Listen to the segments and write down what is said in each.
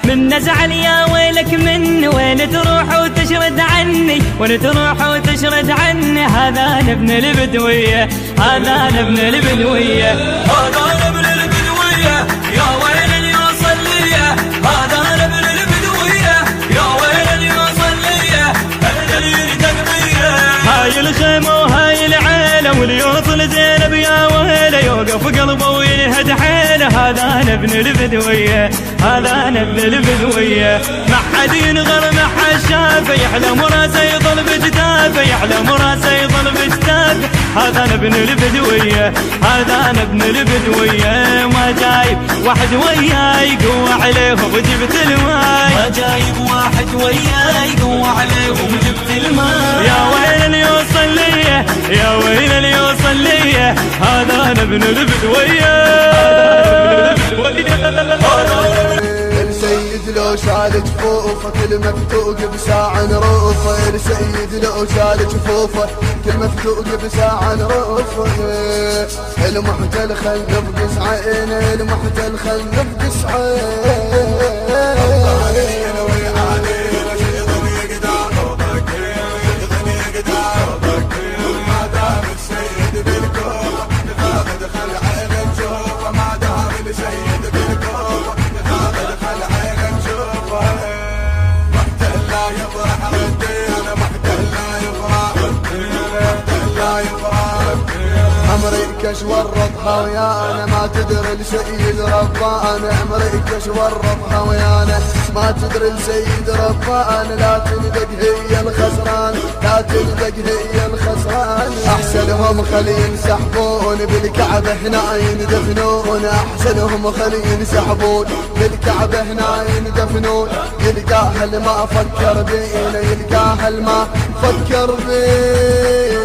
من نزعل يا ويلك من وين تروح وتشرد عني، وين تروح وتشرد عني. هذا أنا ابن البدوية، هذا أنا ابن البدوية، هذا أنا ابن البدوية، يا ويل اللي يوصل ليه. هذا أنا ابن البدوية، يا ويل اللي يوصل ليه. أنا اللي تقضيه. هاي الخيمة وهاي العيلة، واللي يوصل زينب يا ويله يوقف قلبه وينهد حيله. هذا أنا ابن البدوية، هذا أنا ابن البدوية. ما حد ينغر ما حد شافه، يحلم راسه يظل بجتافه، يحلم راسه يظل بجتافه. هذا أنا ابن البدوية، هذا أنا ابن البدوية. ما جايب واحد وياي يقوى عليهم وجبت الماي، ما جايب واحد وياي يقوى عليهم وجبت الماي. يا ويل اللي يوصل ليه، يا ويل اللي يوصل ليه. هذا أنا ابن البدوية. السيد لو شال جفوفه كل مفتوق بساعة نروفه. السيد لو شال جفوفه كل مفتوق بساعة نروفه. المحتل خل نفقس عينه، المحتل خل نفقس عينه. أمريكا شورطها ويانا ما تدري السيد ربانا. أمريكا شورطها ويانا ما تدري السيد ربانا. لا تندق هي الخسران، لا تندق هي الخسران. أحسنهم خلي ينسحبون بالكعبة هنا يندفنون. أحسنهم خلي ينسحبون بالكعبة هنا يندفنون. يلقاه اللي ما فكر بينا، يلقاه اللي ما فكر بينا.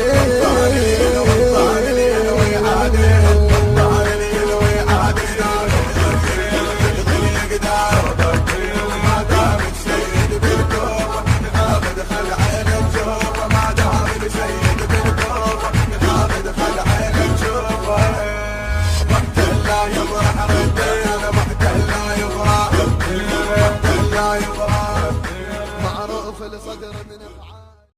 معروف الصدر من